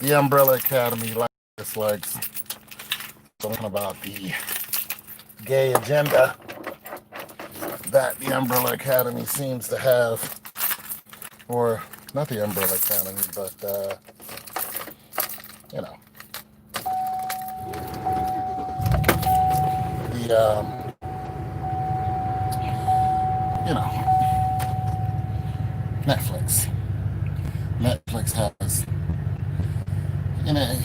The Umbrella Academy dislikes talking about the gay agenda that the Umbrella Academy seems to have, or not the Umbrella Academy, but you know, the you know, Netflix. Netflix has, you know,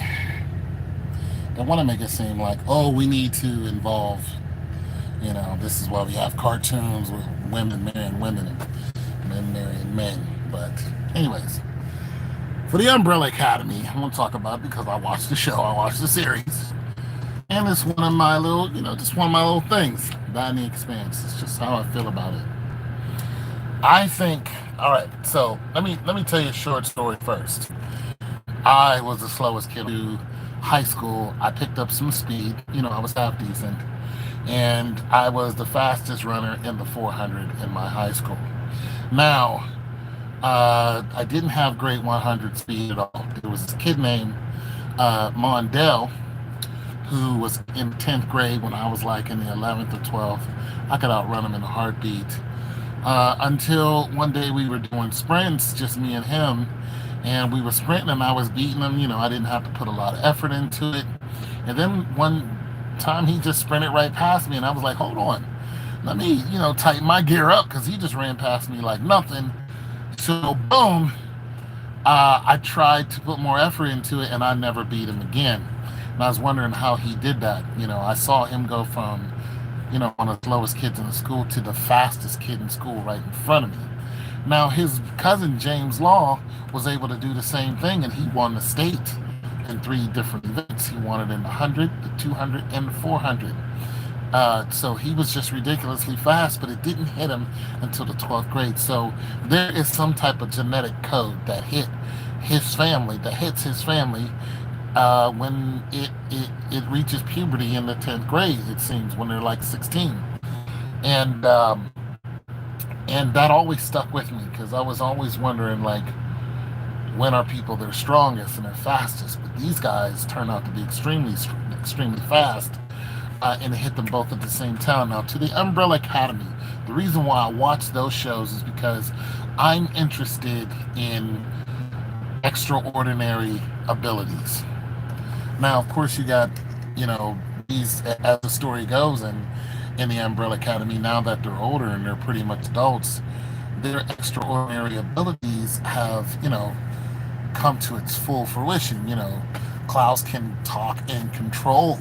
they want to make it seem like, oh, we need to involve, this is why we have cartoons with women marrying women and men marrying men. But, anyways, for the Umbrella Academy, I want to talk about it because I watched the show, I watched the series, and it's one of my little, just one of my little things. Dining Expanse. It's just how I feel about it. I think. All right, so let me tell you a short story first. I was the slowest kid through high school. I picked up some speed. I was half decent, and I was the fastest runner in the 400 in my high school. Now, I didn't have great 100 speed at all. There was this kid named Mondell who was in 10th grade when I was like in the 11th or 12th. I could outrun him in a heartbeat. Until one day we were doing sprints, just me and him, and we were sprinting and I was beating him. I didn't have to put a lot of effort into it. And then one time he just sprinted right past me and I was like, hold on, let me, tighten my gear up because he just ran past me like nothing. So boom, I tried to put more effort into it and I never beat him again. And I was wondering how he did that. I saw him go from, one of the slowest kids in the school to the fastest kid in school right in front of me. Now, his cousin James Law was able to do the same thing, and he won the state in 3 different events. He won it in the 100, the 200, and the 400. So he was just ridiculously fast, but it didn't hit him until the 12th grade. So there is some type of genetic code that hits his family when it reaches puberty in the 10th grade, it seems, when they're like 16. And and that always stuck with me because I was always wondering, like, when are people their strongest and their fastest? But these guys turn out to be extremely fast, and it hit them both at the same time. Now, to the Umbrella Academy, the reason why I watch those shows is because I'm interested in extraordinary abilities. Now, of course, you got, these, as the story goes, and in the Umbrella Academy, now that they're older and they're pretty much adults, their extraordinary abilities have, come to its full fruition. Klaus can talk and control.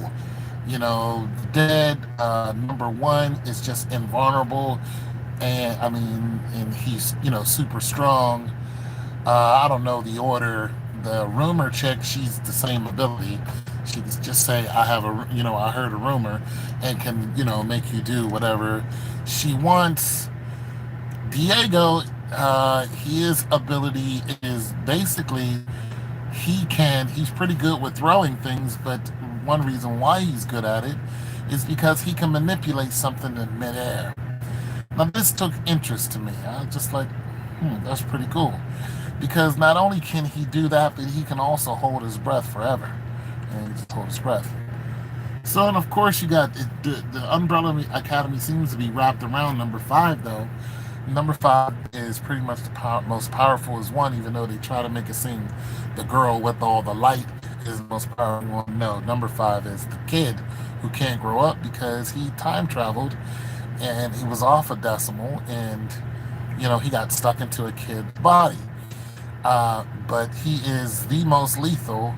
The dead, number one, is just invulnerable. And I mean, and he's, super strong. I don't know the order. The rumor chick, she's the same ability. She can just say, I have I heard a rumor, and can, make you do whatever she wants. Diego, his ability is basically, he's pretty good with throwing things, but one reason why he's good at it is because he can manipulate something in midair. Now, this took interest to me. I was just like, that's pretty cool. Because not only can he do that, but he can also hold his breath forever. And he just hold his breath. So, and of course, you got the Umbrella Academy seems to be wrapped around number 5, though. Number 5 is pretty much the most powerful as one, even though they try to make it seem the girl with all the light is the most powerful one. No, number 5 is the kid who can't grow up because he time traveled and he was off a decimal, and he got stuck into a kid's body. But he is the most lethal.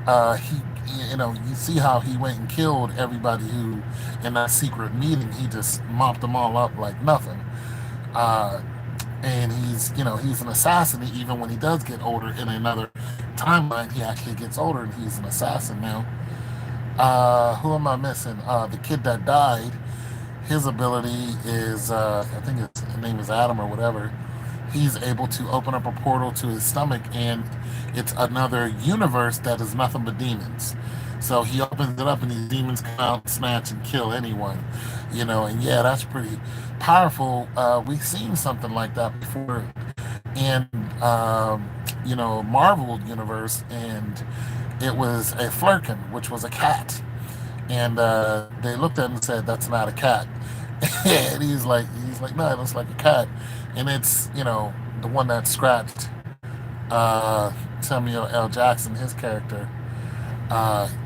You see how he went and killed everybody who, in that secret meeting, he just mopped them all up like nothing. Uh, and he's an assassin. Even when he does get older in another timeline, he actually gets older and he's an assassin now. Who am I missing? The kid that died. His ability is, I think his name is Adam or whatever. He's able to open up a portal to his stomach, and it's another universe that is nothing but demons. So he opens it up, and these demons come out, snatch, and kill anyone. And yeah, that's pretty powerful. We've seen something like that before in Marvel universe, and it was a flurkin, which was a cat, and they looked at him and said, "That's not a cat." And he's like, "No, it looks like a cat," and it's the one that scratched Samuel L. Jackson, his character,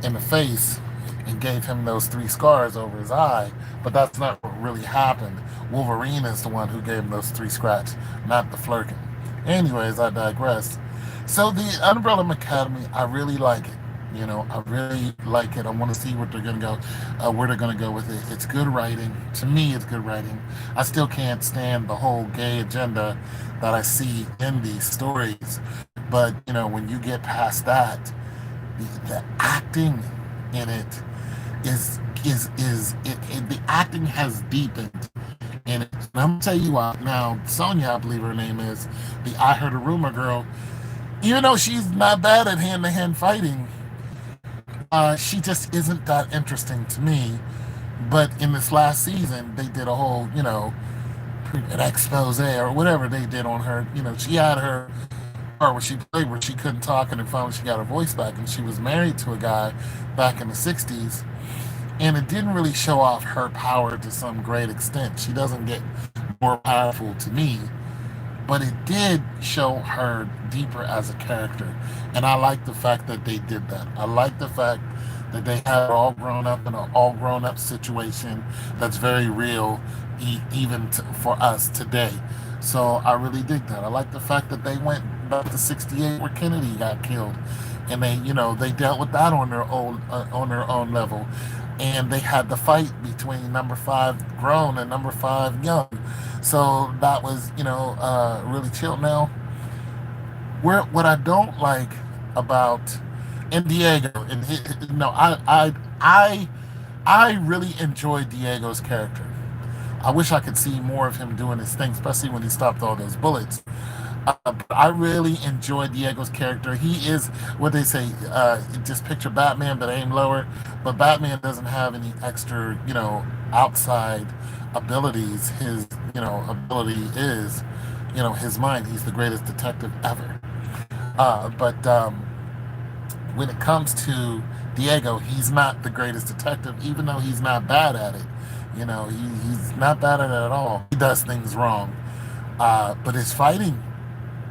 in the face and gave him those three scars over his eye. But that's not what really happened. Wolverine is the one who gave him those three scratches, not the Flurkin. Anyways, I digress. So the Umbrella Academy, I really like it. I really like it. I want to see what they're gonna go, where they're gonna go with it. It's good writing. To me, it's good writing. I still can't stand the whole gay agenda that I see in these stories. But when you get past that, the acting in it the acting has deepened in it. And I'm gonna tell you what. Now, Sonya, I believe her name is, the I Heard a Rumor girl. Even though she's not bad at hand-to-hand fighting, she just isn't that interesting to me. But in this last season, they did a whole, an expose or whatever they did on her. She had her part where she played where she couldn't talk, and then finally she got her voice back, and she was married to a guy back in the 60s, and it didn't really show off her power to some great extent. She doesn't get more powerful to me, but it did show her deeper as a character. And I like the fact that they did that. I like the fact that they had her all grown up in an all grown up situation that's very real, even for us today. So I really dig that. I like the fact that they went back to '68 where Kennedy got killed, and they dealt with that on their own level, and they had the fight between number five grown and number five young. So that was really chill. Now, what I don't like about Diego, and I really enjoy Diego's character. I wish I could see more of him doing his thing, especially when he stopped all those bullets. But I really enjoy Diego's character. He is what they say. Just picture Batman, but aim lower. But Batman doesn't have any extra, outside abilities. His, ability is, his mind. He's the greatest detective ever. But when it comes to Diego, he's not the greatest detective, even though he's not bad at it. He's not bad at it at all. He does things wrong. But his fighting,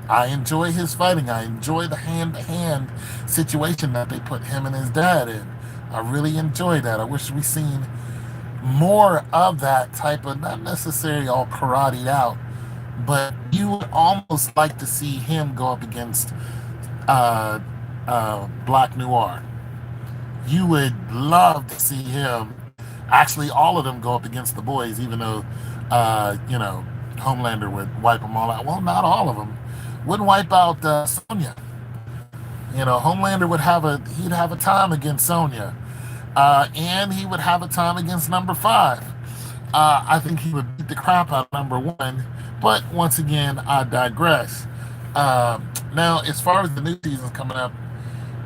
I enjoy his fighting. I enjoy the hand-to-hand situation that they put him and his dad in. I really enjoy that. I wish we seen more of that type of, not necessarily all karate out, but you would almost like to see him go up against uh, Black Noir. You would love to see him, actually all of them go up against the boys, even though, Homelander would wipe them all out. Well, not all of them. Wouldn't wipe out Sonya. Homelander he'd have a time against Sonya, and he would have a time against number five. I think he would beat the crap out of number one. But once again, I digress. Now, as far as the new season coming up,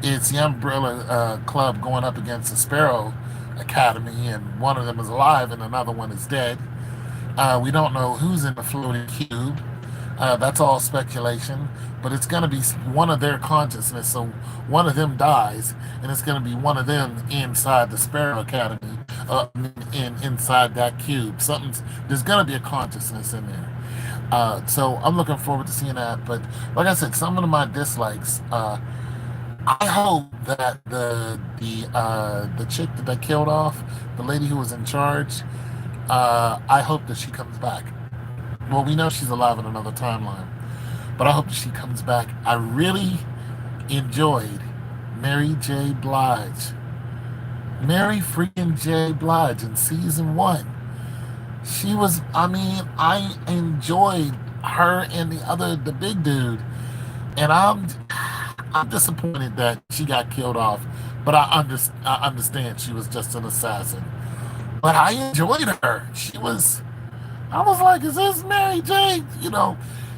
it's the Umbrella Club going up against the Sparrow Academy, and one of them is alive and another one is dead. We don't know who's in the floating cube. That's all speculation, but it's going to be one of their consciousness. So one of them dies, and it's going to be one of them inside the Sparrow Academy, inside that cube. There's going to be a consciousness in there. So I'm looking forward to seeing that. But like I said, some of my dislikes. I hope that the chick that they killed off, the lady who was in charge, I hope that she comes back. Well, we know she's alive in another timeline, but I hope that she comes back. I really enjoyed Mary J. Blige. Mary freaking J. Blige in season one. I enjoyed her and the big dude, and I'm disappointed that she got killed off, but I understand she was just an assassin. But I enjoyed her. I was like, is this Mary J?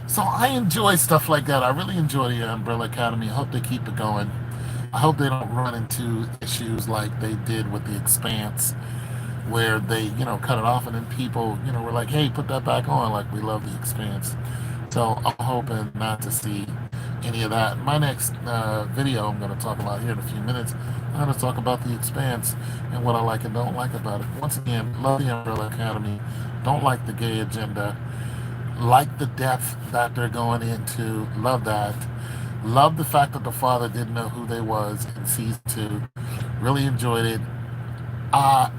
So I enjoy stuff like that. I really enjoy the Umbrella Academy. I hope they keep it going. I hope they don't run into issues like they did with The Expanse, where they, cut it off and then people, were like, hey, put that back on. Like, we love The Expanse. So I'm hoping not to see any of that. My next video I'm going to talk about here in a few minutes, I'm going to talk about The Expanse and what I like and don't like about it. Once again, love the Umbrella Academy, don't like the gay agenda, like the depth that they're going into, love that. Love the fact that the father didn't know who they was in season two. Really enjoyed it. Uh,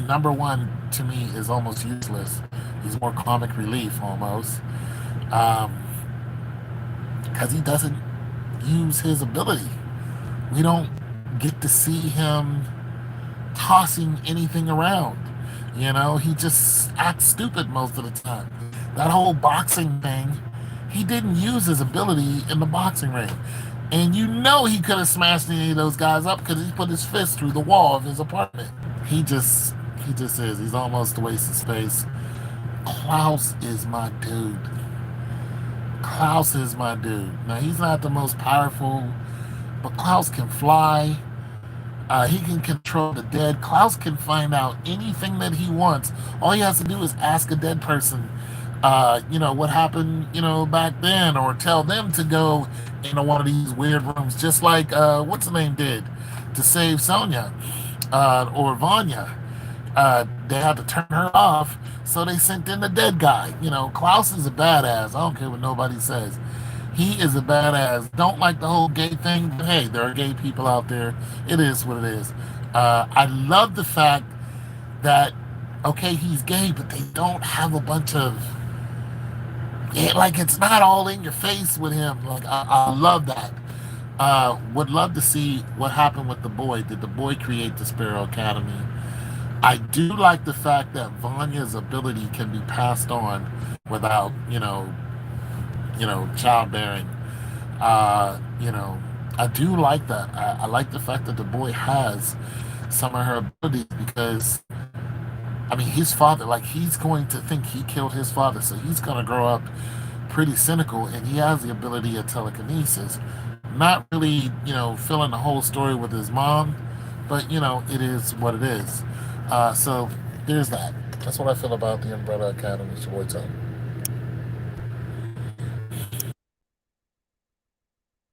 Number one to me is almost useless. He's more comic relief almost. Um, because he doesn't use his ability. We don't get to see him tossing anything around. You know, he just acts stupid most of the time. That whole boxing thing, he didn't use his ability in the boxing ring. And you know he could have smashed any of those guys up because he put his fist through the wall of his apartment. He just he just is. He's almost a waste of space. Klaus is my dude. Klaus is my dude. Now he's not the most powerful, but Klaus can fly. He can control the dead. Klaus can find out anything that he wants. All he has to do is ask a dead person, what happened, back then, or tell them to go into one of these weird rooms, just like what's the name did to save Sonya or Vanya. They had to turn her off, so they sent in the dead guy. Klaus is a badass. I don't care what nobody says. He is a badass. Don't like the whole gay thing, but hey, there are gay people out there. It is what it is. I love the fact that, okay, he's gay, but they don't have a bunch of, like, it's not all in your face with him. Like, I love that. Would love to see what happened with the boy. Did the boy create the Sparrow Academy? I do like the fact that Vanya's ability can be passed on without, childbearing. Uh, you know, I do like that. I like the fact that the boy has some of her abilities because, I mean, his father, like, he's going to think he killed his father, so he's going to grow up pretty cynical, and he has the ability of telekinesis. Not really, filling the whole story with his mom, but, it is what it is. So there's that. That's what I feel about the Umbrella Academy. It's your boy Tony.